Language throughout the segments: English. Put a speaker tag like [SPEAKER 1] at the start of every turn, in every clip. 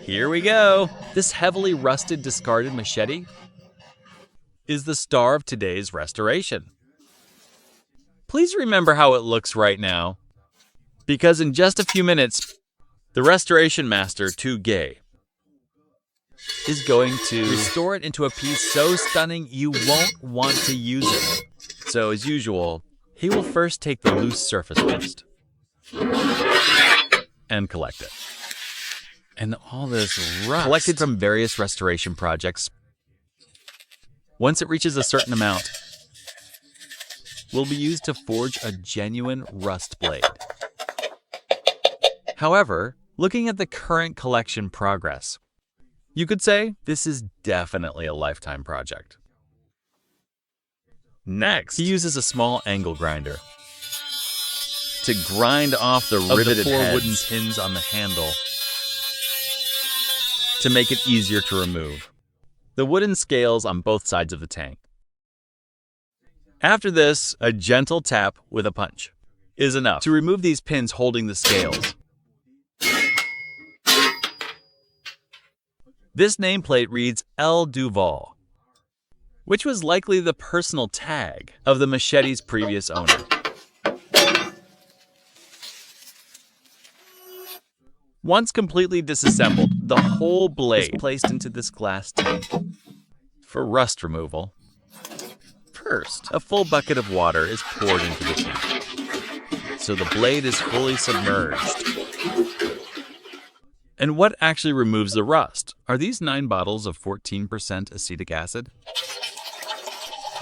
[SPEAKER 1] Here we go. This heavily rusted discarded machete is the star of today's restoration. Please remember how it looks right now, because in just a few minutes, the restoration master, Too Gay, is going to restore it into a piece so stunning you won't want to use it. So as usual, he will first take the loose surface rust and collect it. And all this rust collected from various restoration projects, once it reaches a certain amount, will be used to forge a genuine rust blade. However, looking at the current collection progress, you could say this is definitely a lifetime project. Next, he uses a small angle grinder to grind off the riveted four wooden pins on the handle to make it easier to remove the wooden scales on both sides of the tank. After this, a gentle tap with a punch is enough to remove these pins holding the scales. This nameplate reads L. Duval, which was likely the personal tag of the machete's previous owner. Once completely disassembled, the whole blade is placed into this glass tank for rust removal. First, a full bucket of water is poured into the tank, so the blade is fully submerged. And what actually removes the rust? Are these 9 bottles of 14% acetic acid?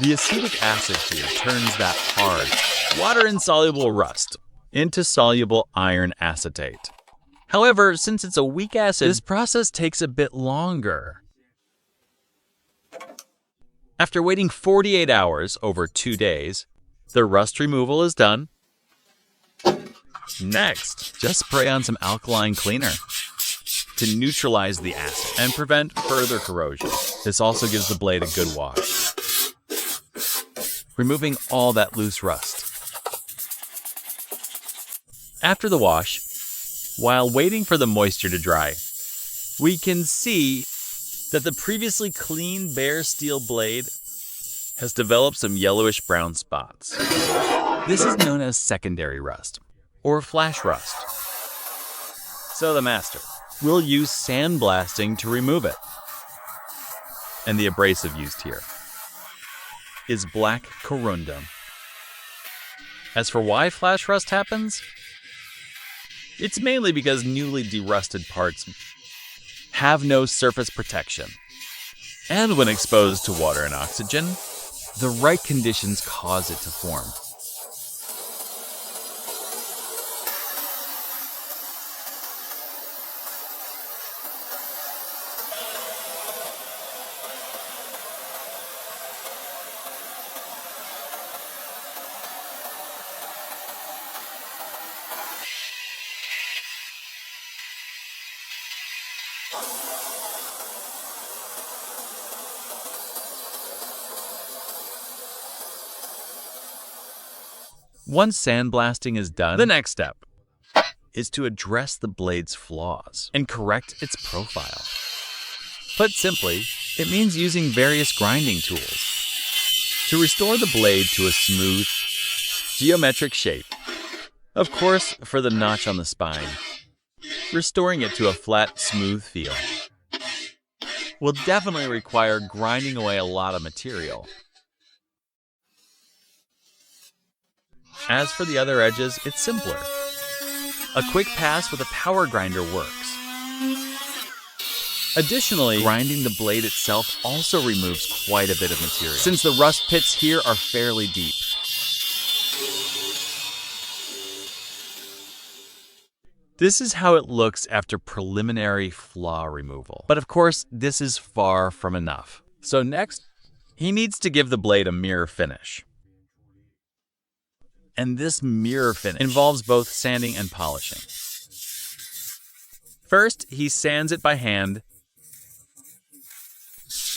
[SPEAKER 1] The acetic acid here turns that hard, water-insoluble rust into soluble iron acetate. However, since it's a weak acid, this process takes a bit longer. After waiting 48 hours, over 2 days, the rust removal is done. Next, just spray on some alkaline cleaner to neutralize the acid and prevent further corrosion. This also gives the blade a good wash, removing all that loose rust. After the wash, while waiting for the moisture to dry, we can see that the previously clean bare steel blade has developed some yellowish brown spots. This is known as secondary rust, or flash rust. So the master will use sandblasting to remove it. And the abrasive used here is black corundum. As for why flash rust happens, it's mainly because newly derusted parts have no surface protection. And when exposed to water and oxygen, the right conditions cause it to form. Once sandblasting is done, the next step is to address the blade's flaws and correct its profile. Put simply, it means using various grinding tools to restore the blade to a smooth, geometric shape. Of course, for the notch on the spine, restoring it to a flat, smooth feel will definitely require grinding away a lot of material. As for the other edges, it's simpler. A quick pass with a power grinder works. Additionally, grinding the blade itself also removes quite a bit of material, since the rust pits here are fairly deep. This is how it looks after preliminary flaw removal. But of course, this is far from enough. So next, he needs to give the blade a mirror finish. And this mirror finish involves both sanding and polishing. First, he sands it by hand,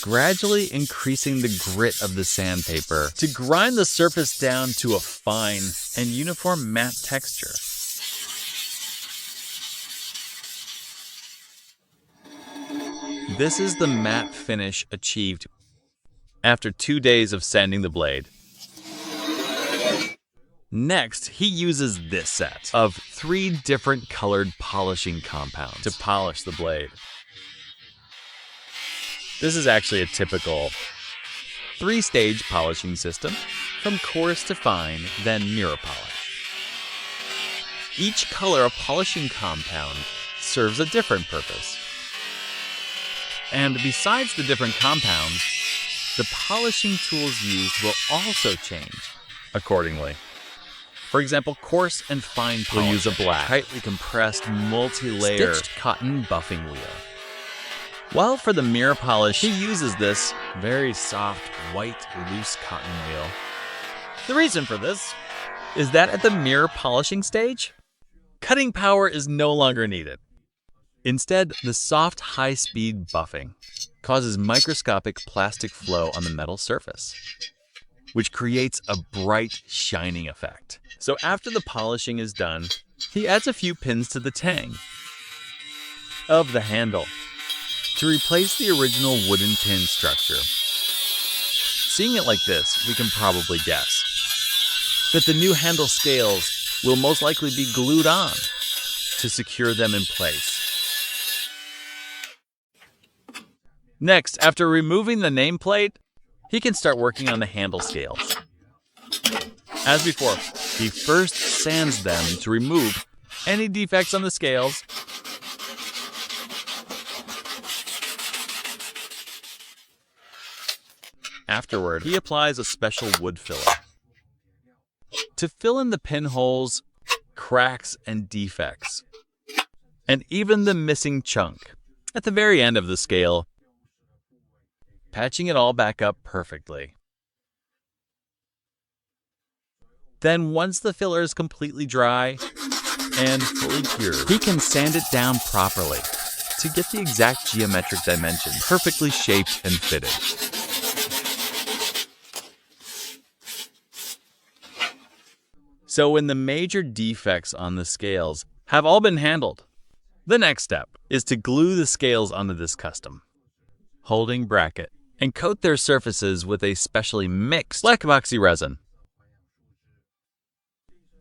[SPEAKER 1] gradually increasing the grit of the sandpaper to grind the surface down to a fine and uniform matte texture. This is the matte finish achieved after 2 days of sanding the blade. Next, he uses this set of 3 different colored polishing compounds to polish the blade. This is actually a typical 3-stage polishing system, from coarse to fine, then mirror polish. Each color of polishing compound serves a different purpose. And besides the different compounds, the polishing tools used will also change accordingly. For example, coarse and fine polish will use a black, tightly compressed, multi-layer stitched cotton buffing wheel. While for the mirror polish, he uses this very soft, white, loose cotton wheel. The reason for this is that at the mirror polishing stage, cutting power is no longer needed. Instead, the soft, high-speed buffing causes microscopic plastic flow on the metal surface, which creates a bright, shining effect. So after the polishing is done, he adds a few pins to the tang of the handle to replace the original wooden pin structure. Seeing it like this, we can probably guess that the new handle scales will most likely be glued on to secure them in place. Next, after removing the nameplate, he can start working on the handle scales. As before, he first sands them to remove any defects on the scales. Afterward, he applies a special wood filler to fill in the pinholes, cracks, and defects, and even the missing chunk at the very end of the scale, patching it all back up perfectly. Then once the filler is completely dry and fully cured, he can sand it down properly to get the exact geometric dimensions perfectly shaped and fitted. So when the major defects on the scales have all been handled, the next step is to glue the scales onto this custom holding bracket and coat their surfaces with a specially mixed black epoxy resin.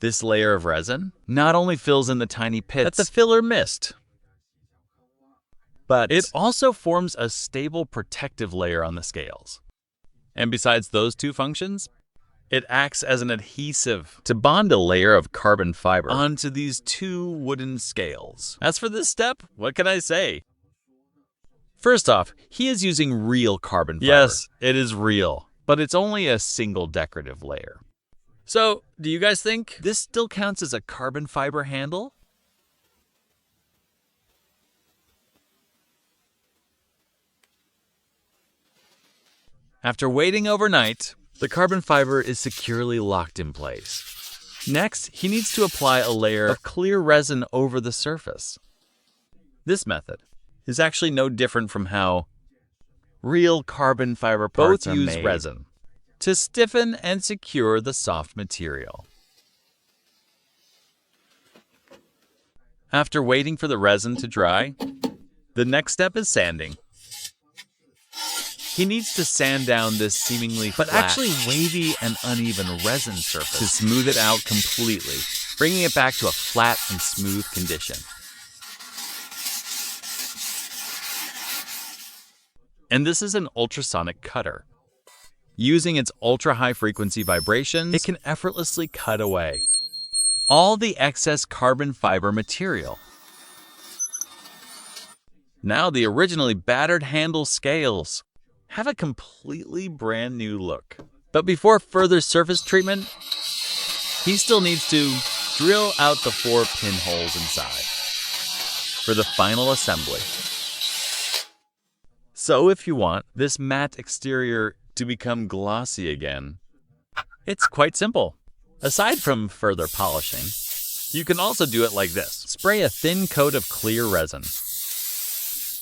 [SPEAKER 1] This layer of resin not only fills in the tiny pits that the filler missed, but it also forms a stable protective layer on the scales. And besides those two functions, it acts as an adhesive to bond a layer of carbon fiber onto these 2 wooden scales. As for this step, what can I say? First off, he is using real carbon fiber. Yes, it is real, but it's only a single decorative layer. So, do you guys think this still counts as a carbon fiber handle? After waiting overnight, the carbon fiber is securely locked in place. Next, he needs to apply a layer of clear resin over the surface. This method is actually no different from how real carbon fiber parts both use resin to stiffen and secure the soft material. After waiting for the resin to dry, the next step is sanding. He needs to sand down this seemingly flat, but actually wavy and uneven resin surface to smooth it out completely, bringing it back to a flat and smooth condition. And this is an ultrasonic cutter. Using its ultra-high frequency vibrations, it can effortlessly cut away all the excess carbon fiber material. Now the originally battered handle scales have a completely brand new look. But before further surface treatment, he still needs to drill out the 4 pinholes inside for the final assembly. So if you want this matte exterior to become glossy again, it's quite simple. Aside from further polishing, you can also do it like this. Spray a thin coat of clear resin.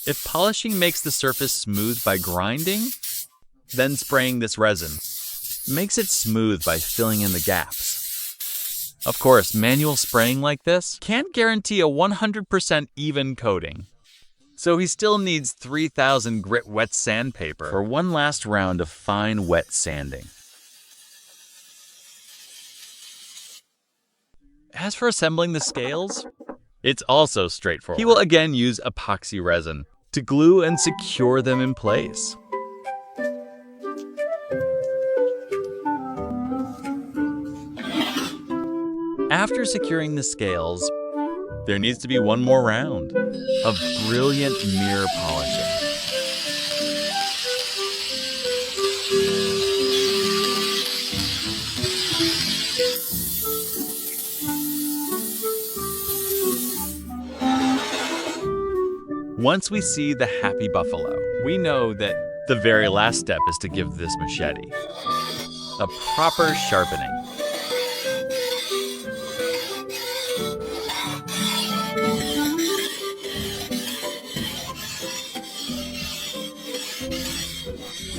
[SPEAKER 1] If polishing makes the surface smooth by grinding, then spraying this resin makes it smooth by filling in the gaps. Of course, manual spraying like this can't guarantee a 100% even coating. So he still needs 3,000 grit wet sandpaper for one last round of fine wet sanding. As for assembling the scales, it's also straightforward. He will again use epoxy resin to glue and secure them in place. After securing the scales, there needs to be one more round of brilliant mirror polishing. Once we see the happy buffalo, we know that the very last step is to give this machete a proper sharpening.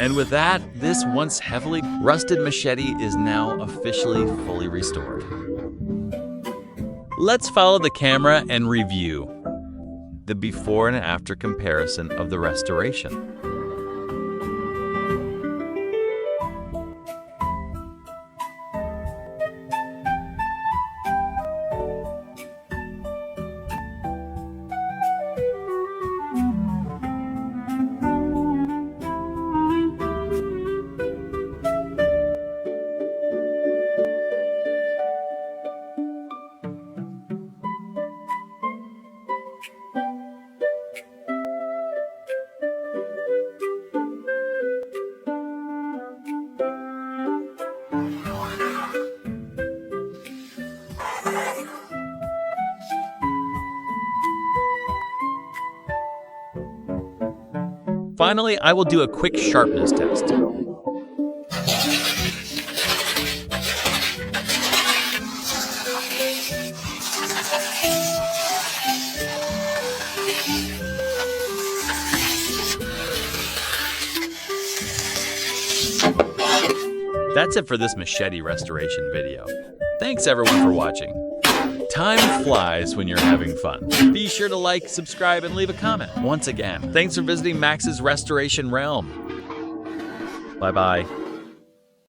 [SPEAKER 1] And with that, this once heavily rusted machete is now officially fully restored. Let's follow the camera and review the before and after comparison of the restoration. Finally, I will do a quick sharpness test. That's it for this machete restoration video. Thanks everyone for watching. Time flies when you're having fun. Be sure to like, subscribe, and leave a comment. Once again, thanks for visiting Max's Restoration Realm. Bye-bye.